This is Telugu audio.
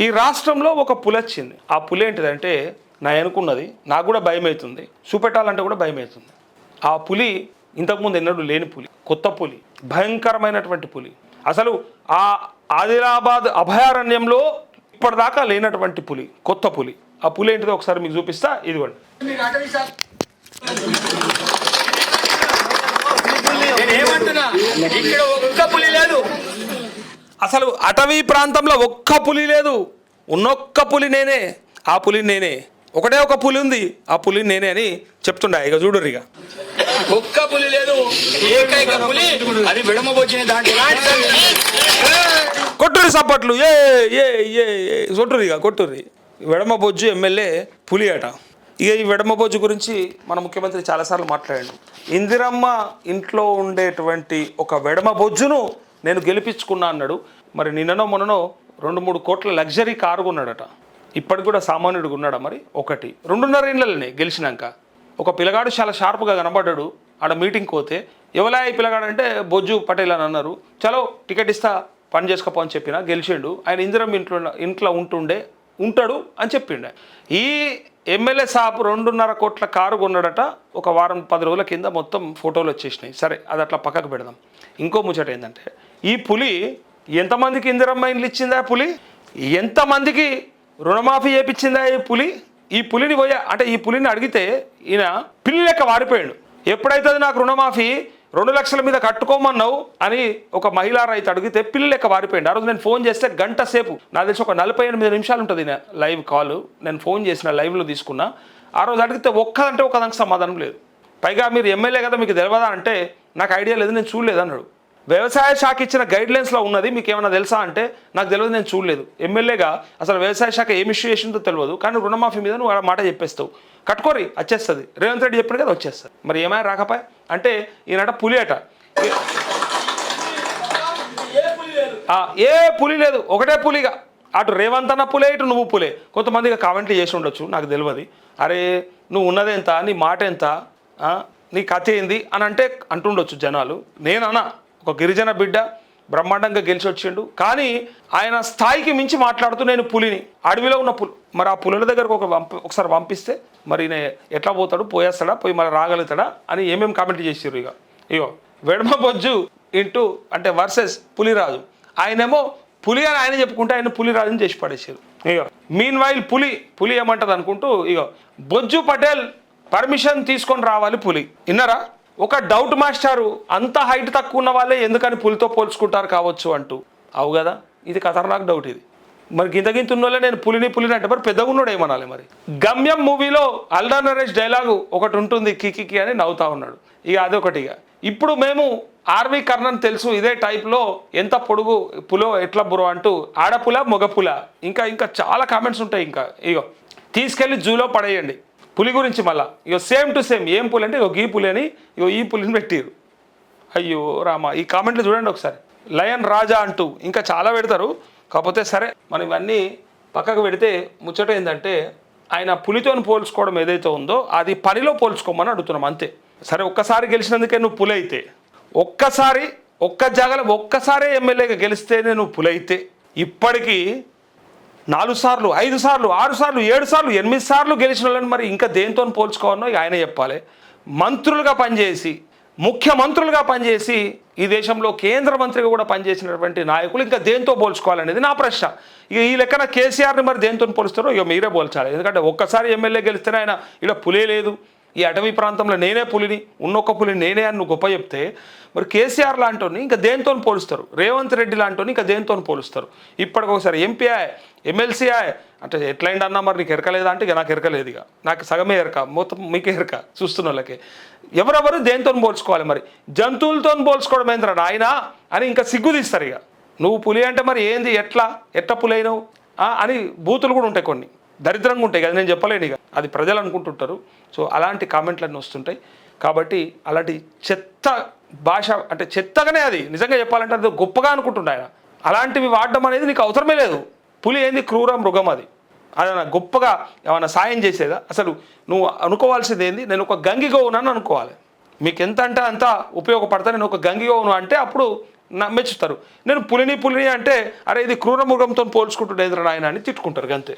ఈ రాష్ట్రంలో ఒక పులి వచ్చింది. ఆ పులి ఏంటిదంటే నా అనుకున్నది, నాకు కూడా భయం అవుతుంది, చూపెట్టాలంటే కూడా భయం అవుతుంది. ఆ పులి ఇంతకుముందు ఎన్నడూ లేని పులి, కొత్త పులి, భయంకరమైనటువంటి పులి. అసలు ఆ ఆదిలాబాద్ అభయారణ్యంలో ఇప్పటిదాకా లేనటువంటి పులి, కొత్త పులి. ఆ పులి ఏంటిదో ఒకసారి మీకు చూపిస్తా. ఇదిగోండి. ఇక్కడ ఒక్క పులి లేదు, అసలు అటవీ ప్రాంతంలో ఒక్క పులి లేదు. ఉన్నొక్క పులి నేనే, ఆ పులి నేనే. ఒకటే ఒక పులి ఉంది, ఆ పులి నేనే అని చెప్తుండా. ఇక చూడుర్రు, ఇక ఒక్క పులి లేదు, ఏకైక పులి అది విడమబోచిన దాంట్లో. కొట్టుర్రి సప్పట్లు, ఏ ఏ ఏ కొట్టుర్రి, ఇక కొట్టుర్రి. వెడమబొజ్జు ఎమ్మెల్యే పులి అట. ఇక ఈ వెడమబొజ్జు గురించి మన ముఖ్యమంత్రి చాలాసార్లు మాట్లాడాడు. ఇందిరమ్మ ఇంట్లో ఉండేటువంటి ఒక వెడమబొజ్జును నేను గెలిపించుకున్నా అన్నాడు. మరి నిన్ననో మొన్ననో 2-3 కోట్ల లగ్జరీ కారు కొన్నాడట. ఇప్పటికి కూడా సామాన్యుడిగా ఉన్నాడా? మరి 1-2.5 ఏళ్ళనే గెలిచినాక ఒక పిల్లగాడు చాలా షార్ప్గా కనబడ్డాడు. ఆడ మీటింగ్కి పోతే ఎవలా ఈ పిల్లగాడు అంటే బొజ్జు పటేల్ అని అన్నారు. చలో టికెట్ ఇస్తా, పని చేసుకోపో అని చెప్పిన గెలిచిండు. ఆయన ఇందిరమ్మ ఇంట్లో ఉంటాడు అని చెప్పిండు. ఈ ఎమ్మెల్యే సాబ్ 2.5 కోట్ల కారు కొన్నాడట. ఒక వారం 10 రోజుల కింద మొత్తం ఫోటోలు వచ్చేసినాయి. సరే, అది అట్లా పక్కకు పెడదాం. ఇంకో ముచ్చట ఏంటంటే, ఈ పులి ఎంతమందికి ఇందిరమ్మ ఇండ్లు ఇచ్చిందా? పులి ఎంతమందికి రుణమాఫీ చేయించిందా? ఈ పులి. ఈ పులిని అంటే ఈ పులిని అడిగితే ఈయన పిల్లి లెక్క వారిపోయాడు. ఎప్పుడైతే నాకు రుణమాఫీ 2 లక్షల మీద కట్టుకోమన్నావు అని ఒక మహిళా రైతు అడిగితే పిల్లి లెక్క వారిపోయింది. ఆ రోజు నేను ఫోన్ చేస్తే గంట సేపు, నాకు తెలిసి ఒక 48 నిమిషాలు ఉంటుంది లైవ్ కాల్. నేను ఫోన్ చేసిన, లైవ్లో తీసుకున్నా. ఆ రోజు అడిగితే ఒక్కదానికి సమాధానం లేదు. పైగా మీరు ఎమ్మెల్యే కదా, మీకు తెలియదా అంటే నాకు ఐడియా లేదు, నేను చూడలేదు అన్నాడు. వ్యవసాయ శాఖ ఇచ్చిన గైడ్లైన్స్లో ఉన్నది మీకు ఏమైనా తెలుసా అంటే నాకు తెలియదు, నేను చూడలేదు. ఎమ్మెల్యేగా అసలు వ్యవసాయ శాఖ ఏమి ఇష్యూ చేసిందో తెలియదు, కానీ రుణమాఫీ మీద నువ్వు ఆ మాట చెప్పేస్తావు. కట్టుకోరి వచ్చేస్తుంది, రేవంత్ రెడ్డి చెప్పిన కదా వచ్చేస్తుంది. మరి ఏమైనా రాకపోయా అంటే ఈయనట పులి అట. ఏ పులి లేదు, ఒకటే పులిగా. అటు రేవంత్ అన్న పులే, ఇటు నువ్వు పులే. కొంతమందిగా కామెంట్లు చేసి ఉండొచ్చు, నాకు తెలియదు. అరే నువ్వు ఉన్నదెంత, నీ మాట ఎంత, నీ కథ ఏంది అని అంటే అంటుండొచ్చు జనాలు. నేనన్నా ఒక గిరిజన బిడ్డ బ్రహ్మాండంగా గెలిచి వచ్చిండు, కానీ ఆయన స్థాయికి మించి మాట్లాడుతూ నేను పులిని, అడవిలో ఉన్న పులి. మరి ఆ పులుల దగ్గరకు ఒకసారి పంపిస్తే మరి నేను ఎట్లా పోతాడు, పోయేస్తాడా, పోయి మరి రాగలుగుతాడా అని ఏమేమి కామెంట్ చేసారు. ఇగో వెడమబొజ్జు ఇంటూ అంటే వర్సెస్ పులిరాజు. ఆయనేమో పులి అని ఆయన చెప్పుకుంటే ఆయన పులిరాజుని చేసి పడేసారు. ఇగో మీన్ వైల్ పులి ఏమంటది అనుకుంటూ ఇగో బొజ్జు పటేల్ పర్మిషన్ తీసుకొని రావాలి పులి. విన్నారా? ఒక డౌట్ మాస్టారు, అంత హైట్ తక్కువ ఉన్న వాళ్ళే ఎందుకని పులితో పోల్చుకుంటారు కావచ్చు అంటూ. అవు కదా, ఇది ఖతర్నాక్ డౌట్ ఇది. మరి గింత ఉన్నోళ్ళే నేను పులిని అంటే మరి పెద్దగా ఉన్నాడు ఏమనాలి? మరి గమ్యం మూవీలో అల్డా నరేష్ డైలాగు ఒకటి ఉంటుంది, కికి అని నవ్వుతా ఉన్నాడు. ఇక అదొకటిగా. ఇప్పుడు మేము ఆర్వి కర్ణన్ తెలుసు ఇదే టైప్లో ఎంత పొడుగు పులో ఎట్లా బురో అంటూ ఆడపుల మొగపుల ఇంకా చాలా కామెంట్స్ ఉంటాయి. ఇంకా ఇగో తీసుకెళ్ళి జూలో పడేయండి పులి గురించి. మళ్ళీ ఇగో సేమ్ టు సేమ్ ఏం పులి అంటే ఇగో ఈ పులి అని, ఇగో ఈ పులిని పెట్టిరు. అయ్యో రామా, ఈ కామెంట్లు చూడండి ఒకసారి. లయన్ రాజా అంటూ ఇంకా చాలా పెడతారు. కాకపోతే సరే, మనం ఇవన్నీ పక్కకు పెడితే ముచ్చట ఏంటంటే, ఆయన పులితో పోల్చుకోవడం ఏదైతే ఉందో అది పనిలో పోల్చుకోమని అడుగుతున్నాం అంతే. సరే, ఒక్కసారి గెలిచినందుకే నువ్వు పులి అయితే, ఒక్కసారే ఎమ్మెల్యేగా గెలిస్తేనే నువ్వు పులి అయితే, ఇప్పటికీ 4 సార్లు 5 సార్లు 6 సార్లు 7 సార్లు 8 సార్లు గెలిచిన వాళ్ళని మరి ఇంకా దేంతో పోల్చుకోవాలనో ఇక ఆయన చెప్పాలి. మంత్రులుగా పనిచేసి, ముఖ్యమంత్రులుగా పనిచేసి, ఈ దేశంలో కేంద్ర మంత్రిగా కూడా పనిచేసినటువంటి నాయకులు ఇంకా దేంతో పోల్చుకోవాలనేది నా ప్రశ్న. ఇక ఈ లెక్కన కేసీఆర్ని మరి దేంతో పోలుస్తారో ఇక మీరే పోల్చాలి. ఎందుకంటే ఒక్కసారి ఎమ్మెల్యే గెలిస్తేనే ఆయన ఇలా పులే లేదు, ఈ అటవీ ప్రాంతంలో నేనే పులిని, ఉన్నొక్క పులిని నేనే అని నువ్వు గొప్ప చెప్తే, మరి కేసీఆర్ లాంటి ఇంకా దేంతో పోలుస్తారు? రేవంత్ రెడ్డి లాంటి ఇంకా దేంతో పోలుస్తారు? ఇప్పటికొకసారి ఎంపీ ఎమ్మెల్సీ అంటే ఎట్లయింది అన్నా మరి నీకు ఎరకలేదా అంటే ఇక నాకు ఎరకలేదు. ఇక నాకు సగమే ఎరక, మొత్తం మీకే ఎరక చూస్తున్న వాళ్ళకి. ఎవరెవరు దేంతో పోల్చుకోవాలి? మరి జంతువులతో పోల్చుకోవడం ఏంద్రా నాయనా అని ఇంకా సిగ్గుదీస్తారు. ఇక నువ్వు పులి అంటే మరి ఏంది, ఎట్లా పులి అయినావు అని బూతులు కూడా ఉంటాయి, కొన్ని దరిద్రంగా ఉంటాయి కదా, నేను చెప్పలేను. ఇక అది ప్రజలు అనుకుంటుంటారు. సో అలాంటి కామెంట్లన్నీ వస్తుంటాయి. కాబట్టి అలాంటి చెత్త భాష అంటే చెత్తగానే, అది నిజంగా చెప్పాలంటే అది గొప్పగా అనుకుంటుండే ఆయన. అలాంటివి వాడడం అనేది నీకు అవసరమే లేదు. పులి ఏంది, క్రూర మృగం. అది గొప్పగా ఏమైనా సాయం చేసేదా? అసలు నువ్వు అనుకోవాల్సింది ఏంది, నేను ఒక గంగిగోవునని అనుకోవాలి. మీకు ఎంత అంటే అంత ఉపయోగపడతా, నేను ఒక గంగిగోను అంటే అప్పుడు మెచ్చుతారు. నేను పులిని అంటే అరే ఇది క్రూర మృగంతో పోల్చుకుంటుండేదిరా నాయన అని తిట్టుకుంటారు అంతే.